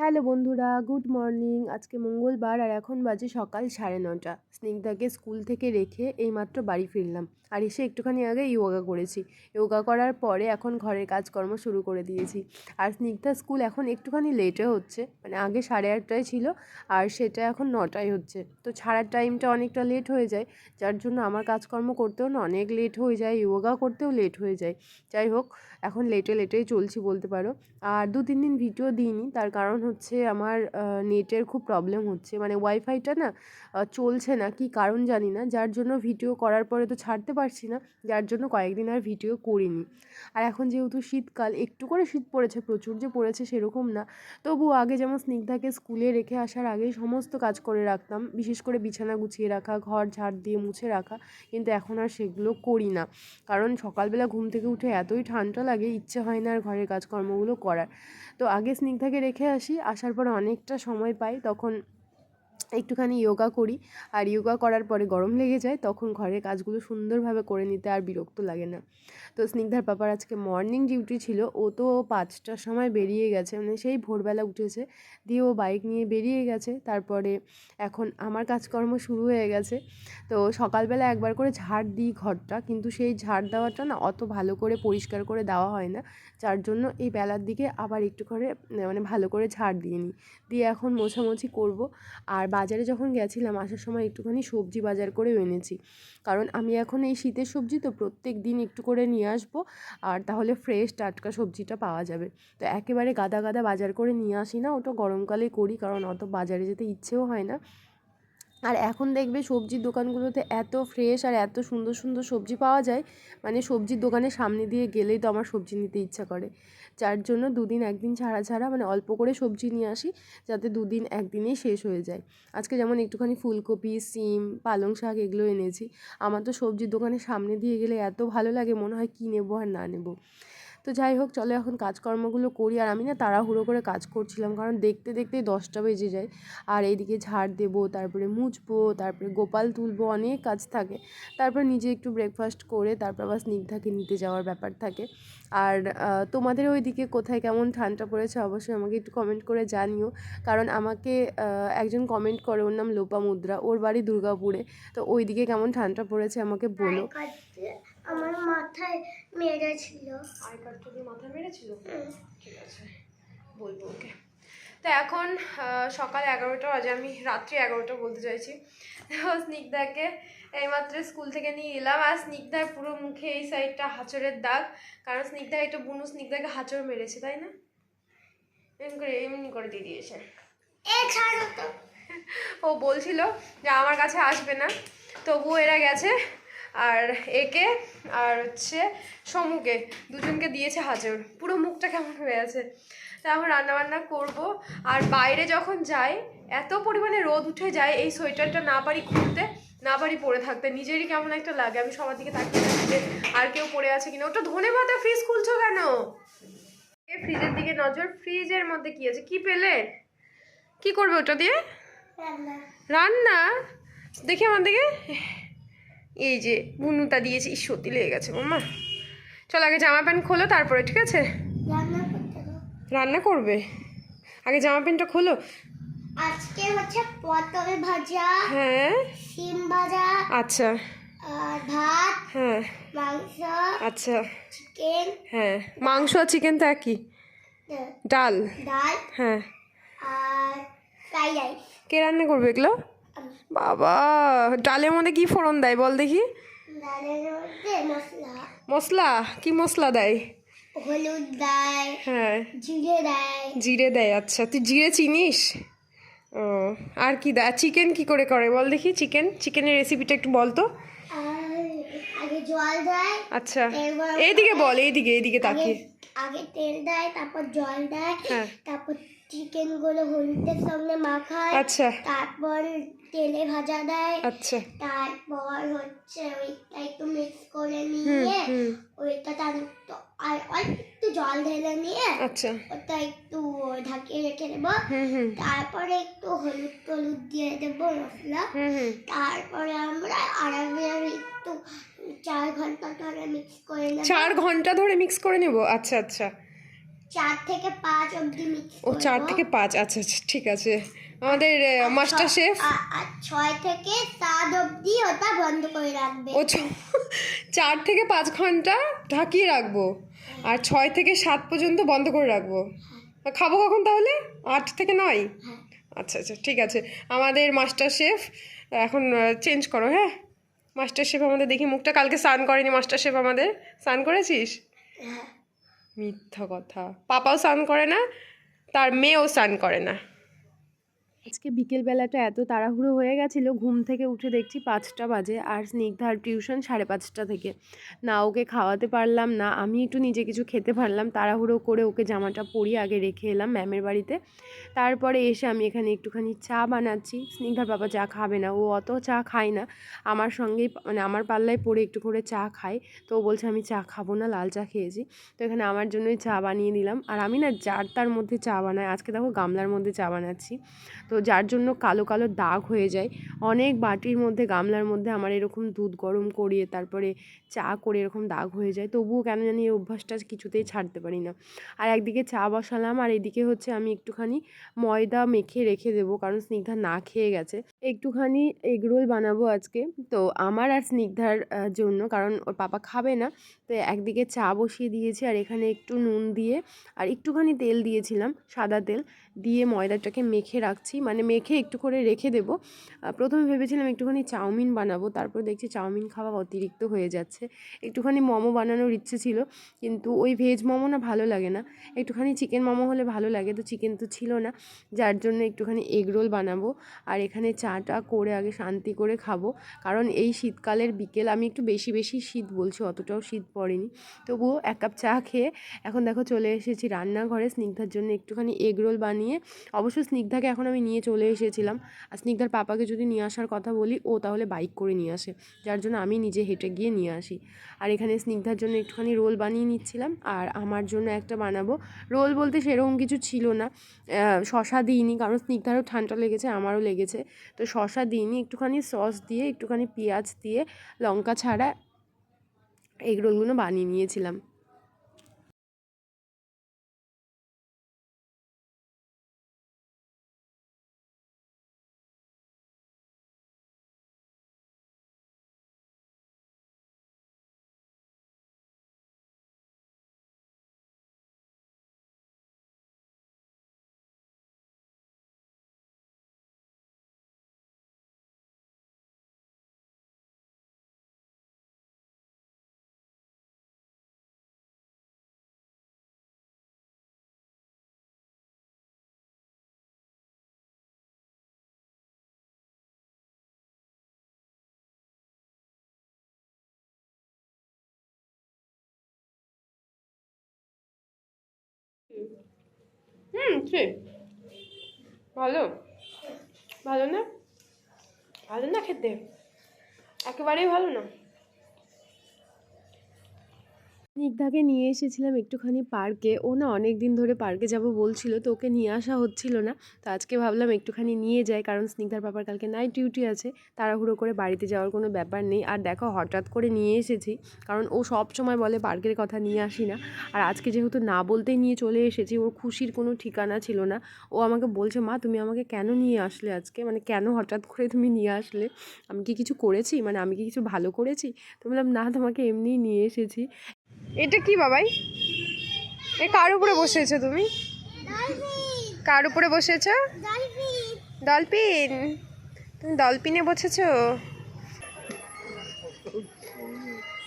Hello বন্ধুরা, good morning. আজকে মঙ্গলবার আর এখন বাজে সকাল 9:30। স্নিগ্ধাকে স্কুল থেকে রেখে এইমাত্র বাড়ি ফিরলাম। আর এসে একটুখানি আগে ইয়োগা করেছি। ইয়োগা করার পরে এখন ঘরের কাজকর্ম শুরু করে দিয়েছি। আর স্নিগ্ধার স্কুল এখন একটুখানি লেটে হচ্ছে, মানে আগে 8:30টায় ছিল আর সেটা এখন 9টায় হচ্ছে। তো ছাড়ার টাইমটা অনেকটা লেট হয়ে যায়, যার জন্য আমার কাজকর্ম করতেও না অনেক লেট হয়ে যায়, ইয়োগা করতেও লেট হয়ে যায়। যাই হোক, এখন লেটেই চলছি বলতে পারো। আর 2-3 দিন ভিডিও দিইনি, তার কারণ হচ্ছে আমার নেটের খুব প্রবলেম হচ্ছে, মানে ওয়াইফাইটা না চলছে না, কি কারণ জানি না, যার জন্য ভিডিও করার পরে তো ছাড়তে পারছি না, যার জন্য কয়েকদিন আর ভিডিও করিনি। আর এখন যেহেতু শীতকাল, একটু করে শীত পড়েছে, প্রচুর যে পড়েছে সেরকম না, তবু আগে যেমন স্নিগ্ধাকে স্কুলে রেখে আসার আগেই সমস্ত কাজ করে রাখতাম, বিশেষ করে বিছানা গুছিয়ে রাখা, ঘর ঝাড় দিয়ে মুছে রাখা, কিন্তু এখন আর সেগুলো করি না। কারণ সকালবেলা ঘুম থেকে উঠে এতই ঠান্ডা লাগে, ইচ্ছে হয় না আর ঘরের কাজকর্মগুলো করার। তো আগে স্নিগ্ধাকে রেখে আসি, আসার পরে অনেকটা সময় পাই, তখন একটুখানি ইয়োগা করি। আর ইয়োগা করার পরে গরম লেগে যায়, তখন ঘরের কাজগুলো সুন্দরভাবে করে নিতে আর বিরক্ত লাগে না। তো স্নিগ্ধার পাপার আজকে মর্নিং ডিউটি ছিল, ও তো 5টার সময় বেরিয়ে গেছে, মানে সেই ভোরবেলা উঠেছে, দিয়ে ও বাইক নিয়ে বেরিয়ে গেছে। তারপরে এখন আমার কাজকর্ম শুরু হয়ে গেছে। তো সকালবেলা একবার করে ঝাড় দিই ঘরটা, কিন্তু সেই ঝাড় দেওয়াটা না অত ভালো করে পরিষ্কার করে দেওয়া হয় না, যার জন্য এই বেলার দিকে আবার একটু করে মানে ভালো করে ঝাড় দিয়ে নিই, দিয়ে এখন মোছামুছি করব। আর বাজারে যখন গেছিলাম আসার সময় একটুখানি সবজি বাজার করেও এনেছি, কারণ আমি এখন এই শীতের সবজি তো প্রত্যেক দিন একটু করে নিয়ে আসবো, আর তাহলে ফ্রেশ টাটকা সবজিটা পাওয়া যাবে। তো একেবারে গাদা গাদা বাজার করে নিয়ে আসি না, ওটা গরমকালে করি, কারণ অত বাজারে যেতে ইচ্ছেও হয় না। আর এখন দেখবে সবজির দোকানগুলোতে এত ফ্রেশ আর এত সুন্দর সুন্দর সবজি পাওয়া যায়, মানে সবজির দোকানের সামনে দিয়ে গেলেই তো আমার সবজি নিতে ইচ্ছা করে, যার জন্য 2 দিন 1 দিন ছাড়া ছাড়া মানে অল্প করে সবজি নিয়ে আসি, যাতে 2 দিন 1 দিনেই শেষ হয়ে যায়। আজকে যেমন একটুখানি ফুলকপি, সিম, পালং শাক এগুলো এনেছি। আমার তো সবজির দোকানের সামনে দিয়ে গেলে এত ভালো লাগে, মনে হয় কী নেবো আর না নেবো। তো যাই হোক, চলো এখন কাজকর্মগুলো করি। আর আমি না তাড়াহুড়ো করে কাজ করছিলাম, কারণ দেখতে দেখতেই 10টা বেজে যায়। আর এইদিকে ঝাড় দেবো, তারপরে মুছবো, তারপরে গোপাল তুলবো, অনেক কাজ থাকে। তারপর নিজে একটু ব্রেকফাস্ট করে তারপর আবার স্নিগ্ধাকে নিতে যাওয়ার ব্যাপার থাকে। আর তোমাদের ওইদিকে কোথায় কেমন ঠান্ডা পড়েছে অবশ্যই আমাকে একটু কমেন্ট করে জানিও, কারণ আমাকে একজন কমেন্ট করে, ওর নাম লোপামুদ্রা, ওর বাড়ি দুর্গাপুরে। তো ওইদিকে কেমন ঠান্ডা পড়েছে আমাকে বলো। আমার মাথায় মেরেছিল। আই কার্ডটা দিয়ে মাথায় মেরেছিল? ঠিক আছে, বলবো ওকে। তো এখন সকাল 11টা বাজে, আমি রাত্রি 11টা বলতে চাইছি। স্নিগ্ধাকে এইমাত্র স্কুল থেকে নিয়ে এলাম, আর স্নিগ্ধার পুরো মুখে এই সাইডটা হাঁচড়ের দাগ, কারণ স্নিগ্ধা একটা বুনু স্নিগ্ধাকে হাঁচড় মেরেছে, তাই না? এমনি করে দিয়ে দিয়েছে। ও বলছিল যে আমার কাছে আসবে না, তবুও এরা গেছে, আর একে আর হচ্ছে সমুকে দুজনকে দিয়েছে হাজর, পুরো মুখটা কেমন হয়ে আছে। তা এখন রান্নাবান্না করব। আর বাইরে যখন যাই এত পরিমাণে রোদ উঠে যায়, এই সোয়েটারটা না পারি খুলতে, না পারি পরে থাকতে, নিজেরই কেমন একটা লাগে। আমি সবার দিকে তাকিয়ে থাকি যে আর কেউ পড়ে আছে কিনা। ওটা ধনেপাতা ফ্রিজ খুলছো কেন? ফ্রিজের দিকে নজর, ফ্রিজের মধ্যে কি আছে, কি পেলে, কি করবে ওটা দিয়ে? রান্না। দেখি আমার দিকে, এই যে বুনুটা দিয়েছি, সত্যি লেগে গেছে মাম্মা। চল আগে জামা প্যান্ট খোলো, তারপরে ঠিক আছে রান্না করবে। আগে জামা প্যান্টটা খোলো। আজকে হচ্ছে পটল ভাজা, হ্যাঁ, শিম ভাজা, আচ্ছা, আর ভাত, হ্যাঁ, মাংস, আচ্ছা, চিকেন, হ্যাঁ, মাংস আর চিকেন তো একই, ডাল, ডাল, হ্যাঁ, আর ফ্রাইড রাইস। কে রান্না করবে এগুলো? বাবা, ডালের মধ্যে কি ফোড়ন দেয় বল দেখি? ডালের মধ্যে মশলা। মশলা? কি মশলা দেয়? হলুদ দেয়, হ্যাঁ, জিরে দেয়। জিরে দেয়, আচ্ছা, তুই জিরে চিনিস? ও, আর কি দেয়? চিকেন কি করে করে বল দেখি, চিকেনের রেসিপিটা একটু বল তো। আগে জল দেয়, আচ্ছা, এইদিকে বল, এইদিকে তাকিয়ে। আগে তেল দেয়, তারপর জল দেয়, হ্যাঁ, তারপর চিকেন গুলো হলুদের সঙ্গে মাখায়, আচ্ছা, তারপর তেলে ভাজা দেয়, আচ্ছা, তারপর হচ্ছে ওইটা একটু মিক্স করে নিয়ে ওইটা আর একটু জল ঢেলে নিয়ে, আচ্ছা, ওটা একটু ঢাকিয়ে রেখে দেবো। তারপরে একটু হলুদ টলুদ দিয়ে দেবো মশলা। তারপরে আমরা আরামে একটু 4 ঘন্টা ধরে মিক্স করে নেব। 4 ঘন্টা ধরে মিক্স করে নেব, আচ্ছা আচ্ছা। 4 থেকে 5 অবধি মিক্স ও করব। 4 থেকে 5, আচ্ছা আচ্ছা ঠিক আছে। আমাদের মাস্টার শেফ আর 6 থেকে 7 অবধি ওটা বন্ধ করে রাখবে। ও 4 থেকে 5 ঘন্টা ঢাকিয়ে রাখবো, আর 6 থেকে 7 পর্যন্ত বন্ধ করে রাখবো। আর খাবো কখন তাহলে? 8 থেকে 9? হ্যাঁ। আচ্ছা আচ্ছা ঠিক আছে। আমাদের মাস্টার শেফ এখন চেঞ্জ করো, হ্যাঁ। মাস্টার শেফ আমাদের দেখি মুখটা, কালকে স্নান করেনি মাস্টার শেফ আমাদের। স্নান করেছিস? হ্যাঁ। মিথ্যা কথা, পাপাও স্নান করে না, তার মেয়েও স্নান করে না। আজকে বিকেলবেলাটা এত তাড়াহুড়ো হয়ে গেছিলো, ঘুম থেকে উঠে দেখছি 5টা বাজে, আর স্নিগ্ধার টিউশন 5:30 থেকে। না ওকে খাওয়াতে পারলাম, না আমি একটু নিজে কিছু খেতে পারলাম। তাড়াহুড়ো করে ওকে জামাটা পরিয়ে আগে রেখে এলাম ম্যামের বাড়িতে। তারপরে এসে আমি এখানে একটুখানি চা বানাচ্ছি। স্নিগ্ধার বাবা চা খাবে না, ও অত চা খায় না, আমার সঙ্গেই মানে আমার পাল্লায় পড়ে একটু করে চা খায়। তো ও বলছে আমি চা খাবো না, লাল চা খেয়েছি। তো এখানে আমার জন্যই চা বানিয়ে দিলাম। আর আমি না যার তার মধ্যে চা বানাই, আজকে দেখো গামলার মধ্যে চা বানাচ্ছি। তো যার জন্য কালো কালো দাগ হয়ে যায়। অনেক বাটির মধ্যে, গামলার মধ্যে আমার এরকম দুধ গরম করিয়ে তারপরে চা করে এরকম দাগ হয়ে যায়। তবুও কেন জানি এই অভ্যাসটা কিছুতেই ছাড়তে পারি না। আর একদিকে চা বসালাম, আর এদিকে হচ্ছে আমি একটুখানি ময়দা মেখে রেখে দেবো, কারণ স্নিগ্ধা না খেয়ে গেছে। একটুখানি এগরোল বানাবো আজকে, তো আমার আর স্নিগ্ধার জন্য, কারণ ওর পাপা খাবে না। তো একদিকে চা বসিয়ে দিয়েছি, আর এখানে একটু নুন দিয়ে আর একটুখানি তেল দিয়েছিলাম, সাদা তেল দিয়ে ময়দাটাকে মেখে রাখছি, মানে মেখে একটু করে রেখে দেবো। প্রথমে ভেবেছিলাম একটুখানি চাউমিন বানাবো, তারপর দেখছি চাউমিন খাওয়া অতিরিক্ত হয়ে যাচ্ছে। একটুখানি মোমো বানানোর ইচ্ছে ছিল, কিন্তু ওই ভেজ মোমো না ভালো লাগে না, একটুখানি চিকেন মোমো হলে ভালো লাগে। তো চিকেন তো ছিল না, যার জন্য একটুখানি এগ রোল বানাবো। আর এখানে চাটা করে আগে শান্তি করে খাবো, কারণ এই শীতকালের বিকেল, আমি একটু বেশি বেশি শীত বলছি, অতটাও শীত পড়েনি। তবুও 1 কাপ চা খেয়ে এখন দেখো চলে এসেছি রান্নাঘরে স্নিগ্ধার জন্য একটুখানি এগ রোল বানিয়ে। অবশ্য স্নিগ্ধাকে এখন আমি নিয়ে চলে এসেছিলাম, আর স্নিগ্ধার পাপাকে যদি নিয়ে আসার কথা বলি, ও তাহলে বাইক করে নিয়ে আসে, যার জন্য আমি নিজে হেঁটে গিয়ে নিয়ে আসি। আর এখানে স্নিগ্ধার জন্য একটুখানি রোল বানিয়ে নিচ্ছিলাম, আর আমার জন্য একটা বানাবো। রোল বলতে সেরকম কিছু ছিল না, শশা দিইনি, কারণ স্নিগ্ধারও ঠান্ডা লেগেছে, আমারও লেগেছে। তো শশা দিইনি, একটুখানি সস দিয়ে, একটুখানি পেঁয়াজ দিয়ে, লঙ্কা ছাড়া এগ রোলগুলো বানিয়ে নিয়েছিলাম। ঠিক ভালো, ভালো না? ভালো না খেতে, একেবারেই ভালো না। স্নিগ্ধাকে নিয়ে এসেছিলাম একটুখানি পার্কে, ও না অনেক দিন ধরে পার্কে যাব বলছিল, তো ওকে নিয়ে আসা হচ্ছিল না। তো আজকে ভাবলাম একটুখানি নিয়ে যাই, কারণ স্নিগ্ধার পাপার কালকে নাইট ডিউটি আছে, তাড়াহুড়ো করে বাড়িতে যাওয়ার কোনো ব্যাপার নেই। আর দেখো হঠাৎ করে নিয়ে এসেছি, কারণ ও সব সময় বলে পার্কের কথা নিয়ে আসি না, আর আজকে যেহেতু না বলতেই নিয়ে চলে এসেছি, ওর খুশির কোনো ঠিকানা ছিল না। ও আমাকে বলছে, মা তুমি আমাকে কেন নিয়ে আসলে আজকে, মানে কেন হঠাৎ করে তুমি নিয়ে আসলে, আমি কি কিছু করেছি, মানে আমি কি কিছু ভালো করেছি? তো বললাম না, তোমাকে এমনিই নিয়ে এসেছি। এটা কি বাবাই? এ কার উপরে বসেছো তুমি? কার উপরে বসেছো? ডলফিন। তুমি ডলফিনে বসেছো?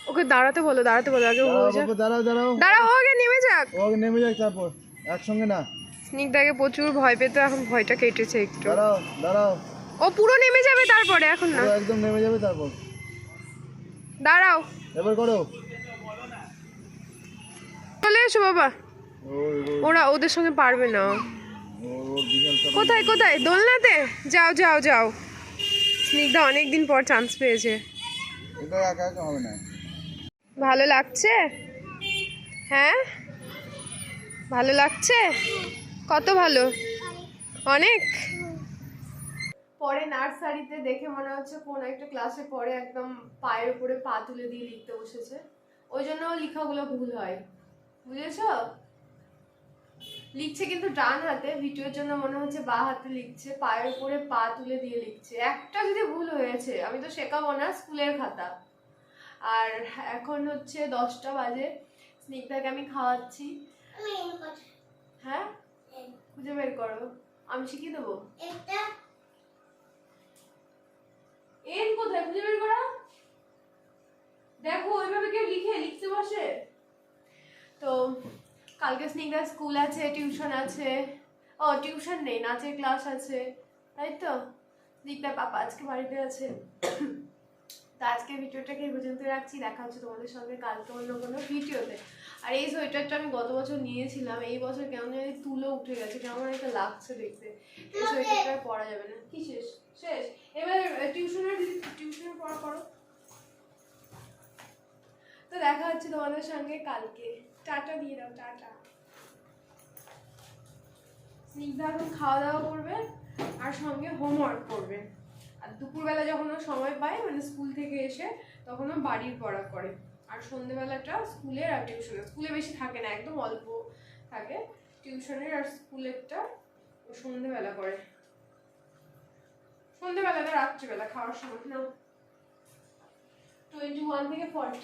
ওকে দাঁড়াতে বলো, দাঁড়াতে বলো আগে। দাঁড়াও দাঁড়াও দাঁড়াও, ও আগে নেমে যাক। ওকে নেমে যাক, তারপর একসঙ্গে না। স্নিগ্ধাকে প্রচুর ভয় পেতো, এখন ভয়টা কেটেছে একটু। দাঁড়াও দাঁড়াও, ও পুরো নেমে যাবে তারপরে, এখন না। ও একদম নেমে যাবে তারপর। দাঁড়াও, এবার করো। চলে এসো বাবা। ও ওরা ওদের সঙ্গে পারবে না। বিশাল চাপ। কোথায় কোথায়? দোলনাতে? যাও যাও যাও। স্নিগ্ধা অনেকদিন পর চান্স পেয়েছে। এটা একা একা হবে না। ভালো লাগছে? হ্যাঁ ভালো লাগছে? কত ভালো? অনেক। পরে নার্সারিতে দেখে মনে হচ্ছে কোন একটা ক্লাসে পরে একদম পায়ের উপরে পা তুলে দিয়ে লিখতে বসেছে, ওই জন্য লেখাগুলো ভুল হয়, বুঝেছো? লিখছে কিন্তু ডান হাতে, ভিডিওর জন্য মনে হচ্ছে বা হাতে লিখছে, পায়ের উপরে পা তুলে দিয়ে লিখছে। একটা যদি ভুল হয়েছে আমি তো শেখাবো না, স্কুলের খাতা। আর এখন হচ্ছে 10টা বাজে, স্নিগ্ধাকে আমি খাওয়াচ্ছি। হ্যাঁ খুঁজে বের করো, আমি শিখিয়ে দেবো। এন কোথায় খুঁজে বের করা? দেখো ওইভাবে কেউ লিখতে বসে? তো কালকে স্নিগ্ধার স্কুল আছে, টিউশন আছে। ও টিউশন নেই, নাচের ক্লাস আছে, তাই তো। স্নিগ্ধার পাপা আজকে বাড়িতে আছে। তো আজকের ভিডিওটাকে এই পর্যন্ত রাখছি, দেখা হচ্ছে তোমাদের সঙ্গে কালকে অন্য কোনো ভিডিওতে। আর এই সোয়েটারটা আমি গত বছর নিয়েছিলাম, এই বছর কেমন জানি তুলো উঠে গেছে, কেমন একটা লাগছে দেখতে। এই সোয়েটারটা আর পরা যাবে না। কি শেষ? শেষ? এবার টিউশনের পড়া করো। তো দেখা হচ্ছে তোমাদের সঙ্গে কালকে। টাটা দিয়ে দাও, টাটা। স্নিগ্ধা এখন খাওয়া দাওয়া করবে আর সঙ্গে হোমওয়ার্ক করবে। আর দুপুরবেলা যখন ও সময় পায়, মানে স্কুল থেকে এসে, তখন ও বাড়ির পড়া করে। আর সন্ধ্যেবেলাটা স্কুলের আর টিউশনের। স্কুলে বেশি থাকে না, একদম অল্প থাকে। টিউশনের আর স্কুলেরটা ও সন্ধ্যেবেলা করে। সন্ধ্যেবেলাটা রাত্রিবেলা খাওয়ার সময় না। 21 থেকে 40